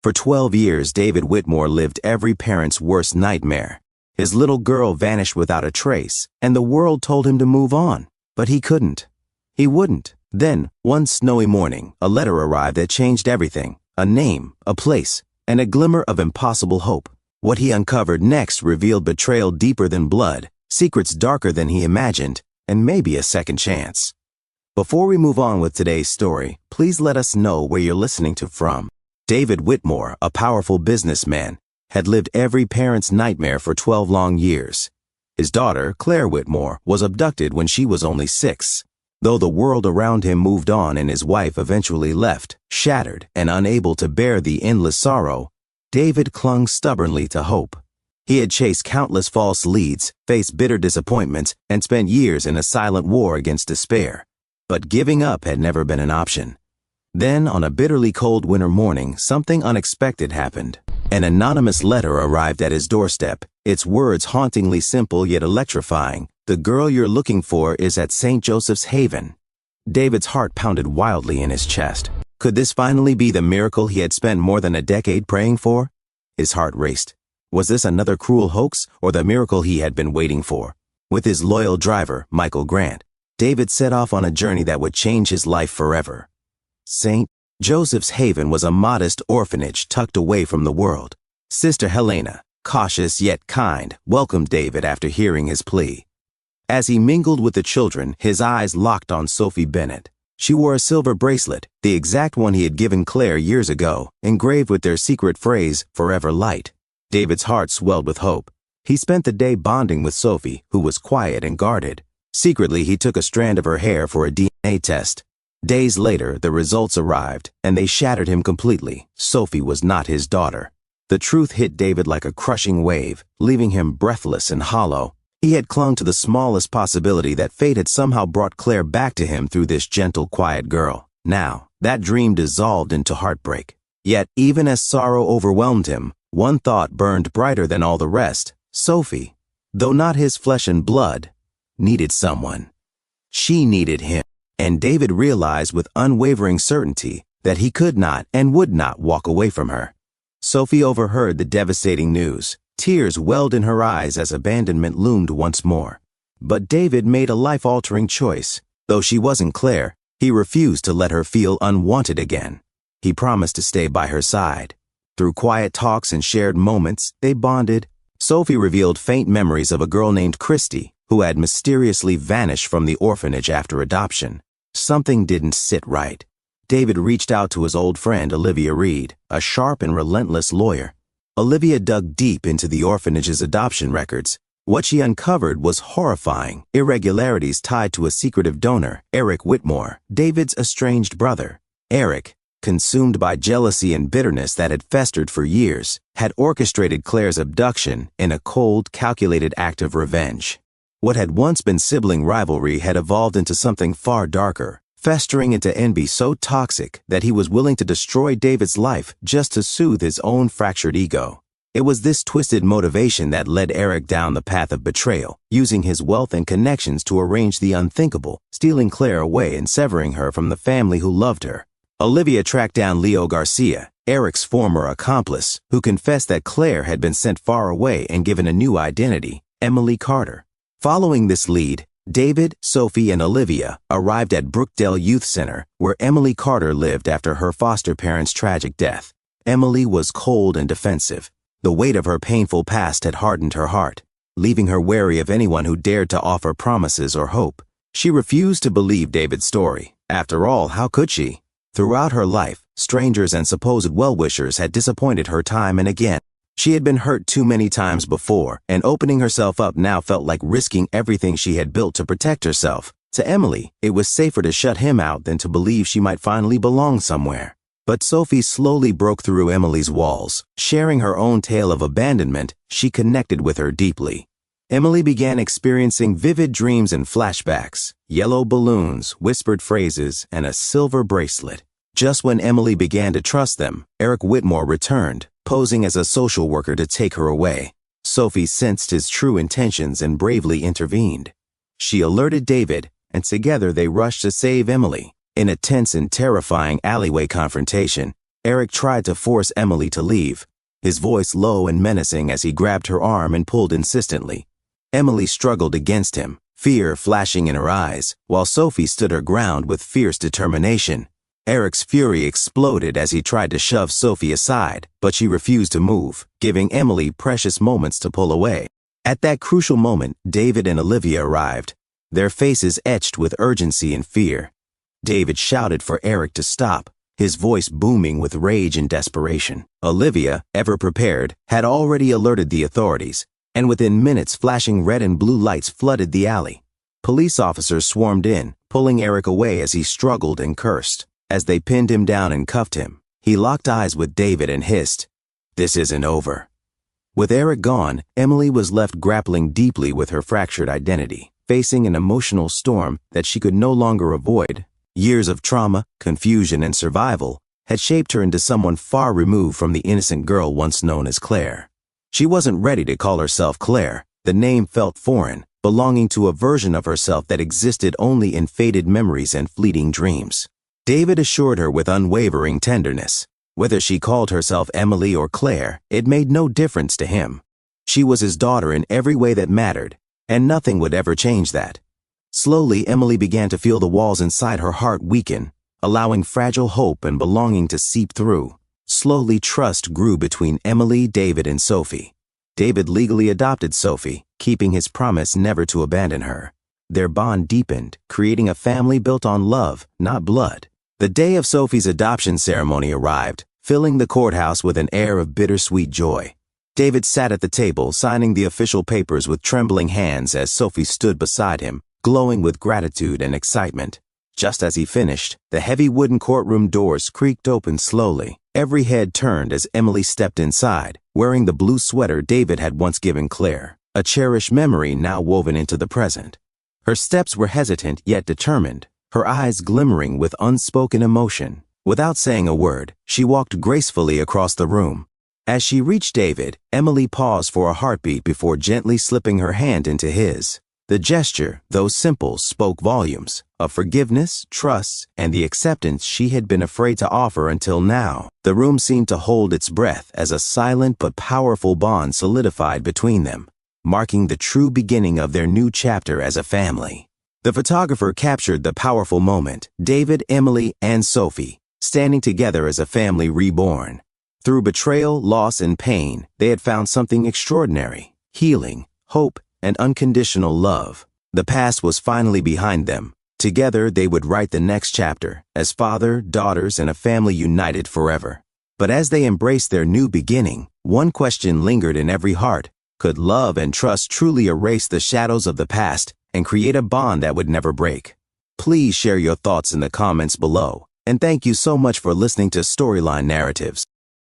For 12 years, David Whitmore lived every parent's worst nightmare. His little girl vanished without a trace, and the world told him to move on. But he couldn't. He wouldn't. Then, one snowy morning, a letter arrived that changed everything. A name, a place, and a glimmer of impossible hope. What he uncovered next revealed betrayal deeper than blood, secrets darker than he imagined, and maybe a second chance. Before we move on with today's story, please let us know where you're listening to from. David Whitmore, a powerful businessman, had lived every parent's nightmare for 12 long years. His daughter, Claire Whitmore, was abducted when she was only 6. Though the world around him moved on and his wife eventually left, shattered and unable to bear the endless sorrow, David clung stubbornly to hope. He had chased countless false leads, faced bitter disappointments, and spent years in a silent war against despair. But giving up had never been an option. Then, on a bitterly cold winter morning, something unexpected happened. An anonymous letter arrived at his doorstep, its words hauntingly simple yet electrifying. "The girl you're looking for is at St. Joseph's Haven." David's heart pounded wildly in his chest. Could this finally be the miracle he had spent more than a decade praying for? His heart raced. Was this another cruel hoax, or the miracle he had been waiting for? With his loyal driver, Michael Grant, David set off on a journey that would change his life forever. St. Joseph's Haven was a modest orphanage tucked away from the world. Sister Helena, cautious yet kind, welcomed David after hearing his plea. As he mingled with the children, his eyes locked on Sophie Bennett. She wore a silver bracelet, the exact one he had given Claire years ago, engraved with their secret phrase, "Forever Light." David's heart swelled with hope. He spent the day bonding with Sophie, who was quiet and guarded. Secretly, he took a strand of her hair for a DNA test. Days later, the results arrived, and they shattered him completely. Sophie was not his daughter. The truth hit David like a crushing wave, leaving him breathless and hollow. He had clung to the smallest possibility that fate had somehow brought Claire back to him through this gentle, quiet girl. Now, that dream dissolved into heartbreak. Yet, even as sorrow overwhelmed him, one thought burned brighter than all the rest. Sophie, though not his flesh and blood, needed someone. She needed him. And David realized with unwavering certainty that he could not and would not walk away from her. Sophie overheard the devastating news. Tears welled in her eyes as abandonment loomed once more. But David made a life-altering choice. Though she wasn't Claire, he refused to let her feel unwanted again. He promised to stay by her side. Through quiet talks and shared moments, they bonded. Sophie revealed faint memories of a girl named Christy, who had mysteriously vanished from the orphanage after adoption. Something didn't sit right. David reached out to his old friend Olivia Reed, a sharp and relentless lawyer. Olivia dug deep into the orphanage's adoption records. What she uncovered was horrifying: irregularities tied to a secretive donor, Eric Whitmore, David's estranged brother. Eric, consumed by jealousy and bitterness that had festered for years, had orchestrated Claire's abduction in a cold, calculated act of revenge. What had once been sibling rivalry had evolved into something far darker, festering into envy so toxic that he was willing to destroy David's life just to soothe his own fractured ego. It was this twisted motivation that led Eric down the path of betrayal, using his wealth and connections to arrange the unthinkable, stealing Claire away and severing her from the family who loved her. Olivia tracked down Leo Garcia, Eric's former accomplice, who confessed that Claire had been sent far away and given a new identity, Emily Carter. Following this lead, David, Sophie, and Olivia arrived at Brookdale Youth Center, where Emily Carter lived after her foster parents' tragic death. Emily was cold and defensive. The weight of her painful past had hardened her heart, leaving her wary of anyone who dared to offer promises or hope. She refused to believe David's story. After all, how could she? Throughout her life, strangers and supposed well-wishers had disappointed her time and again. She had been hurt too many times before, and opening herself up now felt like risking everything she had built to protect herself. To Emily, it was safer to shut him out than to believe she might finally belong somewhere. But Sophie slowly broke through Emily's walls. Sharing her own tale of abandonment, she connected with her deeply. Emily began experiencing vivid dreams and flashbacks, yellow balloons, whispered phrases, and a silver bracelet. Just when Emily began to trust them, Eric Whitmore returned, posing as a social worker to take her away. Sophie sensed his true intentions and bravely intervened. She alerted David, and together they rushed to save Emily. In a tense and terrifying alleyway confrontation, Eric tried to force Emily to leave, his voice low and menacing as he grabbed her arm and pulled insistently. Emily struggled against him, fear flashing in her eyes, while Sophie stood her ground with fierce determination. Eric's fury exploded as he tried to shove Sophie aside, but she refused to move, giving Emily precious moments to pull away. At that crucial moment, David and Olivia arrived, their faces etched with urgency and fear. David shouted for Eric to stop, his voice booming with rage and desperation. Olivia, ever prepared, had already alerted the authorities, and within minutes flashing red and blue lights flooded the alley. Police officers swarmed in, pulling Eric away as he struggled and cursed. As they pinned him down and cuffed him, he locked eyes with David and hissed, "This isn't over." With Eric gone, Emily was left grappling deeply with her fractured identity, facing an emotional storm that she could no longer avoid. Years of trauma, confusion, and survival had shaped her into someone far removed from the innocent girl once known as Claire. She wasn't ready to call herself Claire. The name felt foreign, belonging to a version of herself that existed only in faded memories and fleeting dreams. David assured her with unwavering tenderness. Whether she called herself Emily or Claire, it made no difference to him. She was his daughter in every way that mattered, and nothing would ever change that. Slowly, Emily began to feel the walls inside her heart weaken, allowing fragile hope and belonging to seep through. Slowly, trust grew between Emily, David, and Sophie. David legally adopted Sophie, keeping his promise never to abandon her. Their bond deepened, creating a family built on love, not blood. The day of Sophie's adoption ceremony arrived, filling the courthouse with an air of bittersweet joy. David sat at the table, signing the official papers with trembling hands as Sophie stood beside him, glowing with gratitude and excitement. Just as he finished, the heavy wooden courtroom doors creaked open slowly. Every head turned as Emily stepped inside, wearing the blue sweater David had once given Claire, a cherished memory now woven into the present. Her steps were hesitant yet determined, her eyes glimmering with unspoken emotion. Without saying a word, she walked gracefully across the room. As she reached David, Emily paused for a heartbeat before gently slipping her hand into his. The gesture, though simple, spoke volumes of forgiveness, trust, and the acceptance she had been afraid to offer until now. The room seemed to hold its breath as a silent but powerful bond solidified between them, marking the true beginning of their new chapter as a family. The photographer captured the powerful moment, David, Emily, and Sophie, standing together as a family reborn. Through betrayal, loss, and pain, they had found something extraordinary: healing, hope, and unconditional love. The past was finally behind them. Together, they would write the next chapter, as father, daughters, and a family united forever. But as they embraced their new beginning, one question lingered in every heart. Could love and trust truly erase the shadows of the past and create a bond that would never break? Please share your thoughts in the comments below. And thank you so much for listening to Storyline Narratives.